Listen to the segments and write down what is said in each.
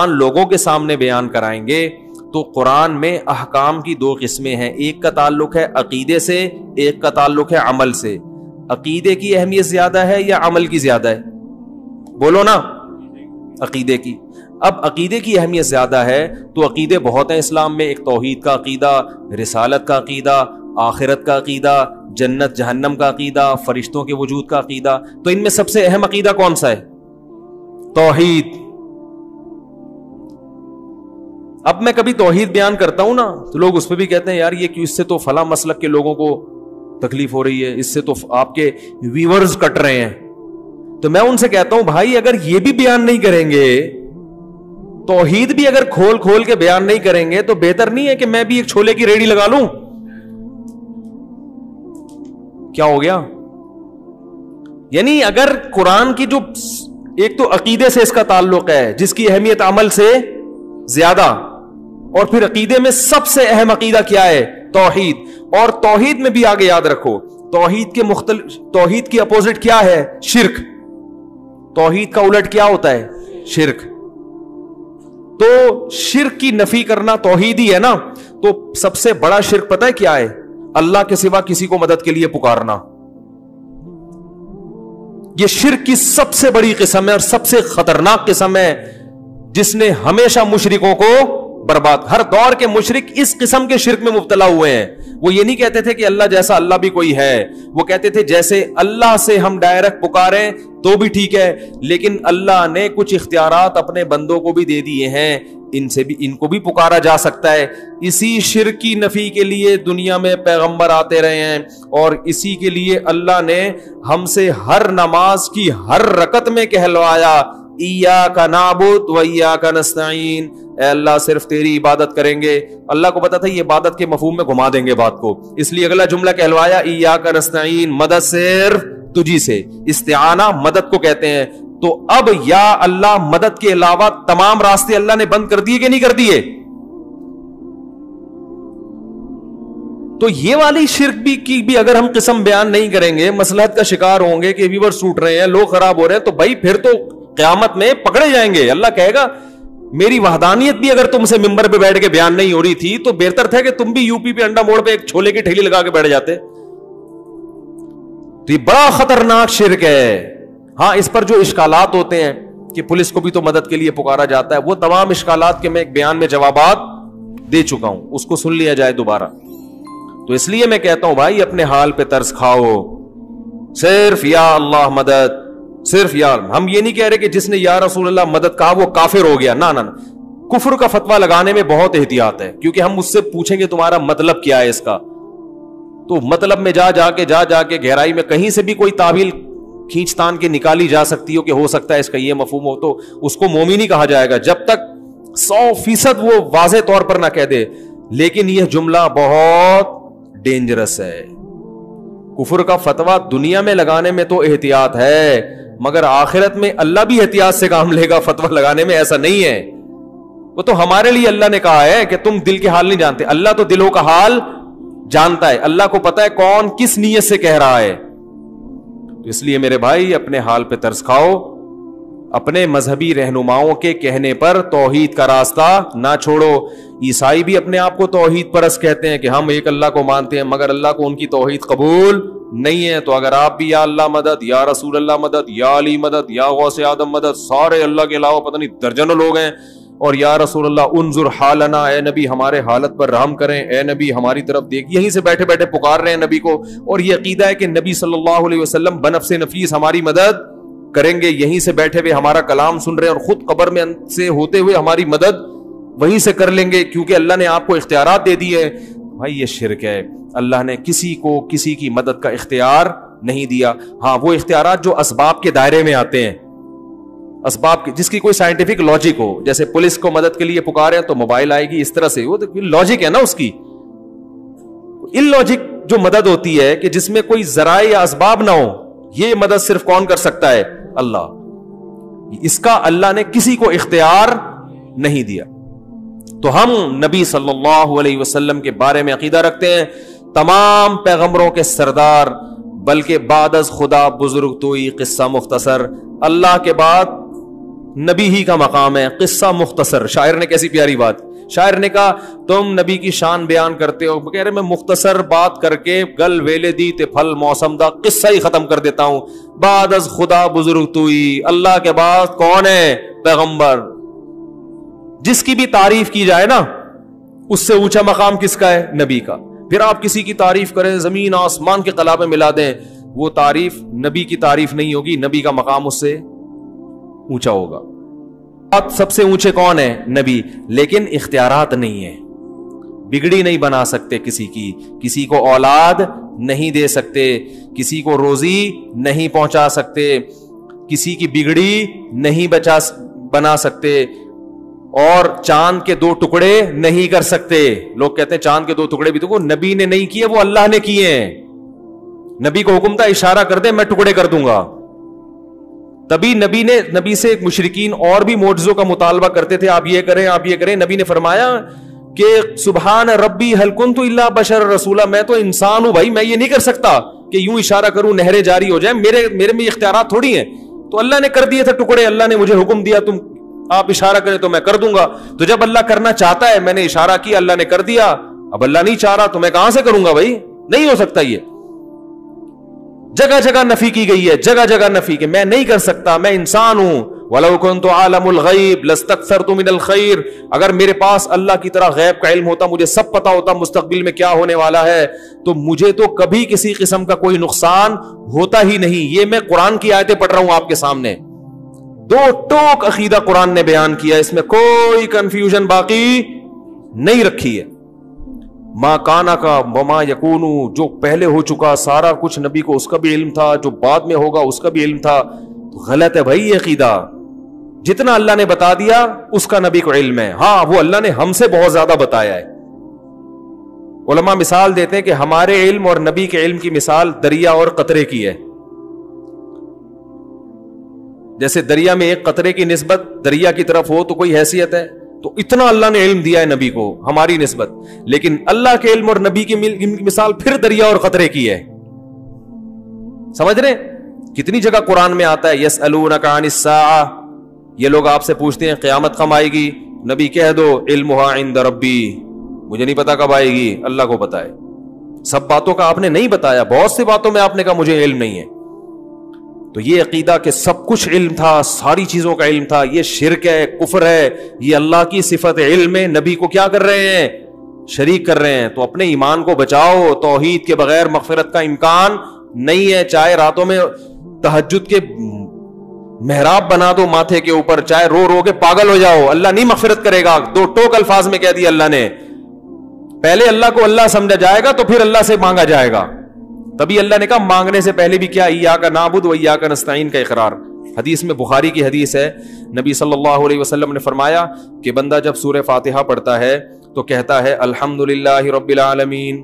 لوگوں کے سامنے بیان کرائیں گے تو قرآن میں احکام کی دو قسمیں ہیں، ایک کا تعلق ہے عقیدے سے، ایک کا تعلق ہے عمل سے۔ عقیدے کی اہمیت زیادہ ہے یا عمل کی زیادہ ہے؟ بولو نا، عقیدے کی۔ اب عقیدے کی اہمیت زیادہ ہے تو عقیدے بہت ہیں اسلام میں، ایک توحید کا عقیدہ، رسالت کا عقیدہ، آخرت کا عقیدہ، جنت جہنم کا عقیدہ، فرشتوں کے وجود کا عقیدہ۔ تو ان میں سب سے اہم عقیدہ کون سا ہے؟ توحید۔ اب میں کبھی توحید بیان کرتا ہوں نا تو لوگ اس پہ بھی کہتے ہیں یار یہ کیوں، اس سے تو فلاں مسلک کے لوگوں کو تکلیف ہو رہی ہے، اس سے تو آپ کے ویورز کٹ رہے ہیں۔ تو میں ان سے کہتا ہوں بھائی اگر یہ بھی بیان نہیں کریں گے، توحید بھی اگر کھول کھول کے بیان نہیں کریں گے، تو بہتر نہیں ہے کہ میں بھی ایک چھولے کی ریڑھی لگا لوں؟ کیا ہو گیا؟ یعنی اگر قرآن کی جو ایک تو عقیدے سے اس کا تعلق ہے جس کی اہمیت عمل سے زیادہ، اور پھر عقیدے میں سب سے اہم عقیدہ کیا ہے؟ توحید۔ اور توحید میں بھی آگے یاد رکھو توحید کی اپوزٹ کیا ہے؟ شرک۔ توحید کا الٹ کیا ہوتا ہے؟ شرک۔ تو شرک کی نفی کرنا توحید ہی ہے نا۔ تو سب سے بڑا شرک پتہ ہے کیا ہے؟ اللہ کے سوا کسی کو مدد کے لیے پکارنا۔ یہ شرک کی سب سے بڑی قسم ہے اور سب سے خطرناک قسم ہے، جس نے ہمیشہ مشرکوں کو برباد، ہر دور کے مشرک اس قسم کے شرک میں مبتلا ہوئے ہیں۔ وہ یہ نہیں کہتے تھے کہ اللہ جیسا اللہ بھی کوئی ہے، وہ کہتے تھے جیسے اللہ سے ہم ڈائریکٹ پکاریں تو بھی ٹھیک ہے، لیکن اللہ نے کچھ اختیارات اپنے بندوں کو بھی دے دیے ہیں، ان کو بھی پکارا جا سکتا ہے۔ اسی شرک کی نفی کے لیے دنیا میں پیغمبر آتے رہے ہیں، اور اسی کے لیے اللہ نے ہم سے ہر نماز کی ہر رکعت میں کہلوایا ایاک نعبد و ایاک نستعین، اے اللہ صرف تیری عبادت کریں گے۔ اللہ کو پتا تھا یہ عبادت کے مفہوم میں گھما دیں گے بات کو، اس لیے اگلا جملہ کہلوایا ایاک نستعین، مدد صرف تجھی سے۔ استعانہ مدد کو کہتے ہیں۔ تو اب یا اللہ مدد کے علاوہ تمام راستے اللہ نے بند کر دیے کہ نہیں کر دیے؟ تو یہ والی شرک کی بھی اگر ہم قسم بیان نہیں کریں گے، مصلحت کا شکار ہوں گے کہ ویورز ٹوٹ رہے ہیں، لوگ خراب ہو رہے ہیں، تو بھائی پھر تو قیامت میں پکڑے جائیں گے۔ اللہ کہے گا میری وحدانیت بھی اگر تم سے ممبر پہ بیٹھ کے بیان نہیں ہو رہی تھی تو بہتر تھا کہ تم بھی یو پی پہ انڈا موڑ پہ ایک چھولے کی ٹھیلی لگا کے بیٹھ جاتے۔ تو یہ بڑا خطرناک شرک ہے۔ ہاں اس پر جو اشکالات ہوتے ہیں کہ پولیس کو بھی تو مدد کے لیے پکارا جاتا ہے، وہ تمام اشکالات کے میں ایک بیان میں جوابات دے چکا ہوں، اس کو سن لیا جائے دوبارہ۔ تو اس لیے میں کہتا ہوں بھائی اپنے حال پہ ترس کھاؤ، صرف یا اللہ مدد، صرف یا اللہ۔ ہم یہ نہیں کہہ رہے کہ جس نے یا رسول اللہ مدد کہا وہ کافر ہو گیا، نہ نہ۔ کفر کا فتویٰ لگانے میں بہت احتیاط ہے، کیونکہ ہم اس سے پوچھیں گے تمہارا مطلب کیا ہے اس کا، تو مطلب میں جا کے گہرائی میں کہیں سے بھی کوئی تعویل کھینچ تان کے نکالی جا سکتی ہو کہ ہو سکتا ہے اس کا یہ مفہوم ہو، تو اس کو مومن ہی کہا جائے گا جب تک 100% وہ واضح طور پر نہ کہہ دے۔ لیکن یہ جملہ بہت ڈینجرس ہے۔ کفر کا فتویٰ دنیا میں لگانے میں تو احتیاط ہے، مگر آخرت میں اللہ بھی احتیاط سے کام لے گا فتویٰ لگانے میں، ایسا نہیں ہے۔ وہ تو ہمارے لیے اللہ نے کہا ہے کہ تم دل کے حال نہیں جانتے، اللہ تو دلوں کا حال جانتا ہے، اللہ کو پتا ہے کون کس نیت سے کہہ رہا ہے۔ تو اس لیے میرے بھائی اپنے حال پہ ترس کھاؤ، اپنے مذہبی رہنماؤں کے کہنے پر توحید کا راستہ نہ چھوڑو۔ عیسائی بھی اپنے آپ کو توحید پرست کہتے ہیں کہ ہم ایک اللہ کو مانتے ہیں، مگر اللہ کو ان کی توحید قبول نہیں ہے۔ تو اگر آپ بھی یا اللہ مدد، یا رسول اللہ مدد، یا علی مدد، یا غوث آدم مدد، سارے اللہ کے علاوہ پتہ نہیں درجنوں لوگ ہیں، اور یا رسول اللہ انظر حالنا، اے نبی ہمارے حالت پر رحم کریں، اے نبی ہماری طرف دیکھ، یہیں سے بیٹھے بیٹھے پکار رہے ہیں نبی کو، اور یہ عقیدہ ہے کہ نبی صلی اللہ علیہ وسلم بنفس نفیس ہماری مدد کریں گے، یہیں سے بیٹھے ہوئے ہمارا کلام سن رہے ہیں، اور خود قبر میں سے ہوتے ہوئے ہماری مدد وہیں سے کر لیں گے، کیونکہ اللہ نے آپ کو اختیارات دے دیے ہیں۔ بھائی یہ شرک ہے، اللہ نے کسی کو کسی کی مدد کا اختیار نہیں دیا۔ ہاں وہ اختیارات جو اسباب کے دائرے میں آتے ہیں، اسباب کی جس کی کوئی سائنٹیفک لاجک ہو، جیسے پولیس کو مدد کے لیے پکارے تو موبائل آئے گی، اس طرح سے وہ لاجک ہے نا اس کی۔ ان لاجک جو مدد ہوتی ہے کہ جس میں کوئی ذرائع یا اسباب نہ ہو، یہ مدد صرف کون کر سکتا ہے؟ اللہ۔ اس کا اللہ نے کسی کو اختیار نہیں دیا۔ تو ہم نبی صلی اللہ علیہ وسلم کے بارے میں عقیدہ رکھتے ہیں تمام پیغمبروں کے سردار، بلکہ بعد از خدا بزرگ توئی قصہ مختصر، اللہ کے بعد نبی ہی کا مقام ہے. قصہ مختصر. شاعر نے کیسی پیاری بات. شاعر نے کہا تم نبی کی شان بیان کرتے ہو, کہہ رہے میں مختصر بات کر کے گل ویلے دی تے پھل موسم دا قصہ ہی ختم کر دیتا ہوں. بعد از خدا بزرگ توئی, اللہ کے بعد کون ہے؟ پیغمبر. جس کی بھی تعریف کی جائے نا, اس سے اونچا مقام کس کا ہے؟ نبی کا. پھر آپ کسی کی تعریف کریں, زمین آسمان کے قلابے ملا دیں, وہ تعریف نبی کی تعریف نہیں ہوگی. نبی کا مقام اس سے اونچا ہوگا. سب سے اونچے کون ہے؟ نبی. لیکن اختیارات نہیں ہے, بگڑی نہیں بنا سکتے کسی کی, کسی کو اولاد نہیں دے سکتے, کسی کو روزی نہیں پہنچا سکتے, کسی کی بگڑی نہیں بنا سکتے, اور چاند کے 2 ٹکڑے نہیں کر سکتے. لوگ کہتے ہیں چاند کے 2 ٹکڑے بھی تو وہ نبی نے نہیں کیے, وہ اللہ نے کیے ہیں. نبی کو حکم تھا اشارہ کر دے میں ٹکڑے کر دوں گا. تبھی نبی سے مشرکین اور بھی معجزوں کا مطالبہ کرتے تھے, آپ یہ کریں آپ یہ کریں. نبی نے فرمایا کہ سبحان ربی هل كنت الا بشر رسولا, میں تو انسان ہوں بھائی, میں یہ نہیں کر سکتا کہ یوں اشارہ کروں نہریں جاری ہو جائیں. میرے میں اختیارات تھوڑی ہیں. تو اللہ نے کر دیے تھے ٹکڑے, اللہ نے مجھے حکم دیا تم آپ اشارہ کریں تو میں کر دوں گا. تو جب اللہ کرنا چاہتا ہے, میں نے اشارہ کیا اللہ نے کر دیا, اب اللہ نہیں چاہ رہا تو میں کہاں سے کروں گا بھائی؟ نہیں ہو سکتا. یہ جگہ جگہ نفی کی گئی ہے, جگہ جگہ نفی کہ میں نہیں کر سکتا, میں انسان ہوں. وَلَوْ كُنْتُ عَالَمُ الْغَيْبِ لَاسْتَكْثَرْتُ مِنَ الْخَيْرِ, اگر میرے پاس اللہ کی طرح غیب کا علم ہوتا, مجھے سب پتا ہوتا مستقبل میں کیا ہونے والا ہے, تو مجھے تو کبھی کسی قسم کا کوئی نقصان ہوتا ہی نہیں. یہ میں قرآن کی آیتیں پڑھ رہا ہوں آپ کے سامنے, 2 ٹوک عقیدہ قرآن نے بیان کیا, اس میں کوئی کنفیوژن باقی نہیں رکھی ہے. ما کانا کا وما یکونو, جو پہلے ہو چکا سارا کچھ نبی کو اس کا بھی علم تھا, جو بعد میں ہوگا اس کا بھی علم تھا. تو غلط ہے بھائی یہ عقیدہ. جتنا اللہ نے بتا دیا اس کا نبی کو علم ہے. ہاں وہ اللہ نے ہم سے بہت زیادہ بتایا ہے. علماء مثال دیتے ہیں کہ ہمارے علم اور نبی کے علم کی مثال دریا اور قطرے کی ہے. جیسے دریا میں ایک قطرے کی نسبت دریا کی طرف ہو تو کوئی حیثیت ہے, تو اتنا اللہ نے علم دیا ہے نبی کو ہماری نسبت. لیکن اللہ کے علم اور نبی کی مثال پھر دریا اور قطرے کی ہے. سمجھ رہے؟ کتنی جگہ قرآن میں آتا ہے یسألونک عن الساعہ, یہ لوگ آپ سے پوچھتے ہیں قیامت کب آئے گی, نبی کہہ دو علمھا عند ربی, مجھے نہیں پتا کب آئے گی, اللہ کو پتا ہے. سب باتوں کا آپ نے نہیں بتایا, بہت سی باتوں میں آپ نے کہا مجھے علم نہیں ہے. تو یہ عقیدہ کہ سب کچھ علم تھا, ساری چیزوں کا علم تھا, یہ شرک ہے, کفر ہے. یہ اللہ کی صفت علم ہے, نبی کو کیا کر رہے ہیں؟ شریک کر رہے ہیں. تو اپنے ایمان کو بچاؤ, توحید کے بغیر مغفرت کا امکان نہیں ہے. چاہے راتوں میں تہجد کے محراب بنا دو ماتھے کے اوپر, چاہے رو رو کے پاگل ہو جاؤ, اللہ نہیں مغفرت کرے گا. 2 ٹوک الفاظ میں کہہ دیا اللہ نے. پہلے اللہ کو اللہ سمجھا جائے گا تو پھر اللہ سے مانگا جائے گا. تبھی اللہ نے کہا مانگنے سے پہلے بھی کیا ایاک نعبد و ایاک نستعین کا اقرار. حدیث میں, بخاری کی حدیث ہے, نبی صلی اللہ علیہ وسلم نے فرمایا کہ بندہ جب سورہ فاتحہ پڑھتا ہے تو کہتا ہے الحمدللہ رب العالمین,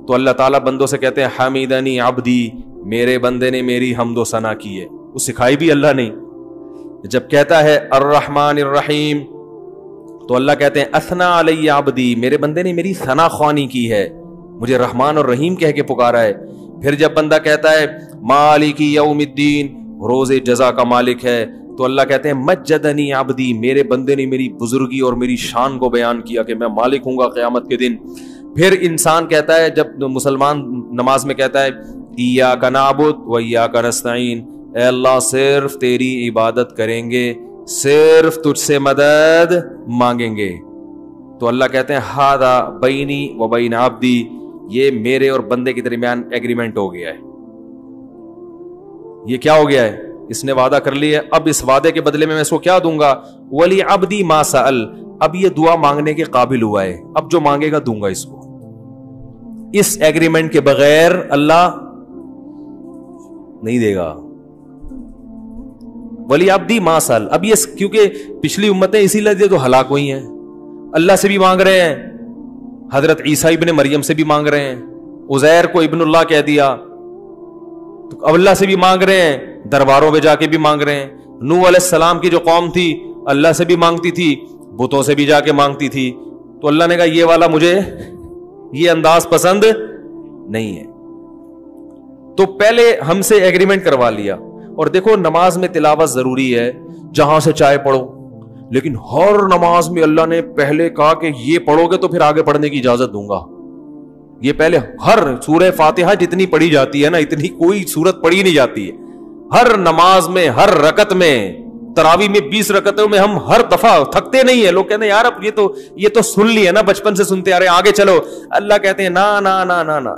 تو اللہ تعالیٰ بندوں سے کہتے ہیں حمیدنی عبدی, میرے بندے نے میری حمد و ثنا کی ہے. وہ سکھائی بھی اللہ نے. جب کہتا ہے الرحمن الرحیم تو اللہ کہتے ہیں اثنا علی عبدی, میرے بندے نے میری ثنا خوانی کی ہے, مجھے رحمان اور رحیم کہہ کے پکارا ہے. پھر جب بندہ کہتا ہے مالک یوم الدین, روز جزا کا مالک ہے, تو اللہ کہتے ہیں مجدنی عبدی, میرے بندے نے میری بزرگی اور میری شان کو بیان کیا کہ میں مالک ہوں گا قیامت کے دن. پھر انسان کہتا ہے, جب مسلمان نماز میں کہتا ہے ایاک نعبد و ایاک نستعین, اے اللہ صرف تیری عبادت کریں گے, صرف تجھ سے مدد مانگیں گے. تو اللہ کہتے ہیں ھذا بینی و بین عبدی, یہ میرے اور بندے کے درمیان ایگریمنٹ ہو گیا ہے. یہ کیا ہو گیا ہے؟ اس نے وعدہ کر لیا ہے, اب اس وعدے کے بدلے میں اس کو کیا دوں گا. ولی عبدی ما سأل, اب یہ دعا مانگنے کے قابل ہوا ہے, اب جو مانگے گا دوں گا اس کو. اس ایگریمنٹ کے بغیر اللہ نہیں دے گا. ولی عبدی ما سأل, اب یہ کیونکہ پچھلی امتیں اسی لیے تو ہلاک ہوئی ہیں, اللہ سے بھی مانگ رہے ہیں, حضرت عیسیٰ ابن مریم سے بھی مانگ رہے ہیں, عزیر کو ابن اللہ کہہ دیا, تو اب اللہ سے بھی مانگ رہے ہیں, درباروں پہ جا کے بھی مانگ رہے ہیں. نوح علیہ السلام کی جو قوم تھی اللہ سے بھی مانگتی تھی, بتوں سے بھی جا کے مانگتی تھی. تو اللہ نے کہا یہ والا مجھے یہ انداز پسند نہیں ہے. تو پہلے ہم سے ایگریمنٹ کروا لیا, اور دیکھو نماز میں تلاوت ضروری ہے جہاں سے چاہے پڑھو، لیکن ہر نماز میں اللہ نے پہلے کہا کہ یہ پڑھو گے تو پھر آگے پڑھنے کی اجازت دوں گا. یہ پہلے ہر سورہ فاتحہ جتنی پڑھی جاتی ہے نا اتنی کوئی سورت پڑھی نہیں جاتی ہے. ہر نماز میں ہر رکعت میں، تراویح میں 20 رکعتوں میں ہم ہر دفعہ تھکتے نہیں ہیں. لوگ کہتے ہیں یار اب یہ تو سن لی ہے نا، بچپن سے سنتے آ رہے ہیں، آگے چلو. اللہ کہتے ہیں نا نا نا نا نا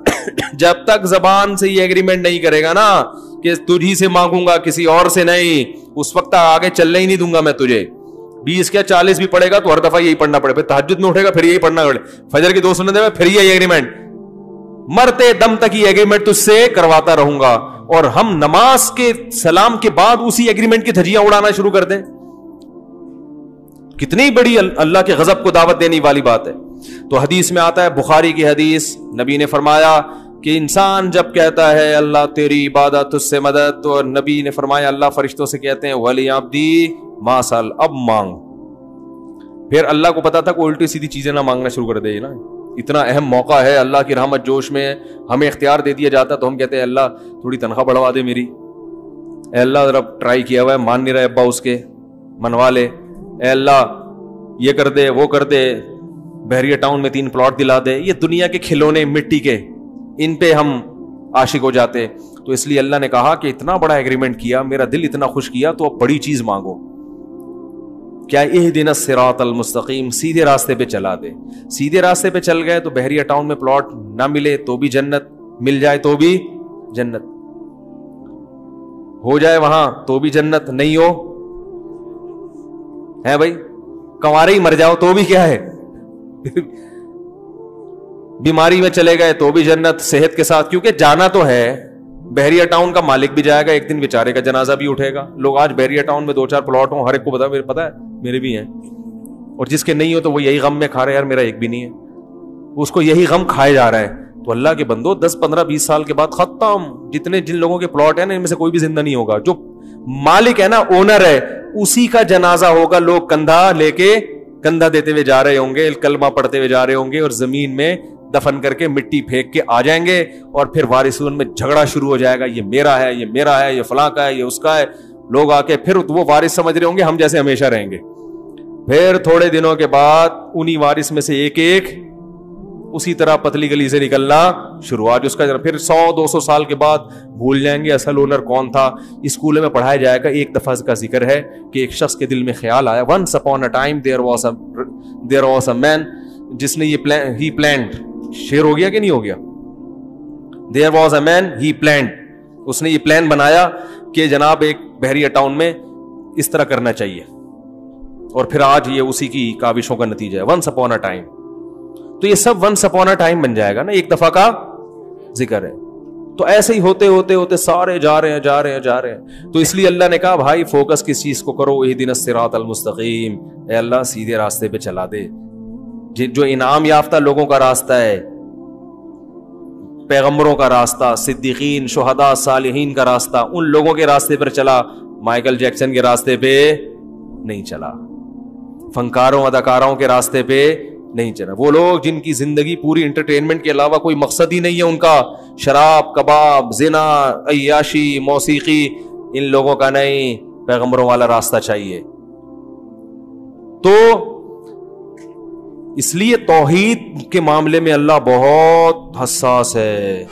جب تک زبان سے یہ ایگریمنٹ نہیں کرے گا نا کہ تجھی سے مانگوں گا کسی اور سے نہیں، اس وقت آگے چلنے ہی نہیں دوں گا میں تجھے. 20 کیا 40 بھی پڑھے گا تو ہر دفعہ یہی پڑھنا پڑے. پھر تہجد میں اٹھے گا پھر یہی پڑھنا پڑے، فجر کی 2 سنتیں میں پھر یہی ایگریمنٹ، مرتے دم تک یہ ایگریمنٹ تجھ سے کرواتا رہوں گا. اور ہم نماز کے سلام کے بعد اسی ایگریمنٹ کی دھجیاں اڑانا شروع کر دیں. کتنی بڑی اللہ کے غضب کو دعوت دینے والی بات ہے. تو حدیث میں آتا ہے، بخاری کی حدیث، نبی نے فرمایا کہ انسان جب کہتا ہے اللہ تیری عبادت تجھ سے مدد، تو نبی نے فرمایا اللہ فرشتوں سے کہتے ہیں ولی عبدی ما سال، اب مانگ. پھر اللہ کو پتا تھا کہ الٹی سیدھی چیزیں نہ مانگنا شروع کر دے نا. اتنا اہم موقع ہے، اللہ کی رحمت جوش میں ہمیں اختیار دے دیا جاتا تو ہم کہتے ہیں اللہ تھوڑی تنخواہ بڑھوا دے میری. اے اللہ ذرا ٹرائی کیا ہوا ہے، مان نہیں رہے ابا اس کے، منوا لے. اے اللہ یہ کر دے وہ کر دے، بحریہ ٹاؤن میں 3 پلاٹ دلا دے. یہ دنیا کے کھلونے مٹی کے، ان پہ ہم عاشق ہو جاتے. تو اس لیے اللہ نے کہا کہ اتنا بڑا ایگریمنٹ کیا، میرا دل اتنا خوش کیا، تو اب بڑی چیز مانگو. کیا اہدنا الصراط المستقیم، سیدھے راستے پہ چلا دے. سیدھے راستے پہ چل گئے تو بحریہ ٹاؤن میں پلاٹ نہ ملے تو بھی جنت، مل جائے تو بھی جنت، ہو جائے وہاں تو بھی جنت، نہیں ہو ہے بھائی کنوارے ہی مر جاؤ تو بھی کیا ہے بیماری میں چلے گئے تو بھی جنت، صحت کے ساتھ، کیونکہ جانا تو ہے. بحریہ ٹاؤن کا مالک بھی جائے گا ایک دن، بیچارے کا جنازہ بھی اٹھے گا. لوگ آج بحریہ ٹاؤن میں 2-4 پلاٹ ہوں، ہر ایک کو پتا ہے میرے بھی ہیں، اور جس کے نہیں ہو تو وہ یہی غم میں کھا رہے یار میرا ایک بھی نہیں ہے، اس کو یہی غم کھائے جا رہا ہے. تو اللہ کے بندو 10-15-20 سال کے بعد ختم. جن لوگوں کے پلاٹ ہیں نا ان میں سے کوئی بھی زندہ نہیں ہوگا. جو مالک ہے نا، اونر ہے، اسی کا جنازہ ہوگا. لوگ کندھا لے کے کندھا دیتے ہوئے جا رہے ہوں گے، کلمہ پڑھتے ہوئے جا رہے ہوں گے، اور زمین میں دفن کر کے مٹی پھینک کے آ جائیں گے. اور پھر وارثون میں جھگڑا شروع ہو جائے گا، یہ میرا ہے، یہ میرا ہے، یہ فلاں کا ہے، یہ اس کا ہے. لوگ آ کے پھر وہ وارث سمجھ رہے ہوں گے ہم جیسے ہمیشہ رہیں گے. پھر تھوڑے دنوں کے بعد انہی وارث میں سے ایک ایک اسی طرح پتلی گلی سے نکلنا شروع. آج اس کا پھر 100-200 سال کے بعد بھول جائیں گے اصل اونر کون تھا. اسکول میں پڑھایا جائے گا. ایک دفعہ کا ذکر ہے کہ ایک شخص کے دل میں خیال آیا، once upon a time there was a man، جس نے یہ he planned، شعر ہو گیا کہ نہیں ہو گیا، there was a man he planned، اس نے یہ پلان بنایا کہ جناب ایک بحریہ ٹاؤن میں اس طرح کرنا چاہیے. اور پھر آج یہ اسی کی کاوشوں کا نتیجہ ہے. once upon a time، تو یہ سب once upon a time بن جائے گا نا، ایک دفعہ کا ذکر ہے. تو ایسے ہی ہوتے ہوتے ہوتے سارے جا رہے ہیں. تو اس لیے اللہ نے کہا بھائی فوکس کس چیز کو کرو، اہدنا الصراط المستقیم، اے اللہ سیدھے راستے پہ چلا دے. جو انعام یافتہ لوگوں کا راستہ ہے، پیغمبروں کا راستہ، صدیقین، شہداء، صالحین کا راستہ، ان لوگوں کے راستے پر چلا. مائیکل جیکسن کے راستے پہ نہیں چلا، فنکاروں اداکاروں کے راستے پہ نہیں چلا. وہ لوگ جن کی زندگی پوری انٹرٹینمنٹ کے علاوہ کوئی مقصد ہی نہیں ہے ان کا، شراب، کباب، زنا، عیاشی، موسیقی، ان لوگوں کا نہیں، پیغمبروں والا راستہ چاہیے. تو اس لیے توحید کے معاملے میں اللہ بہت حساس ہے.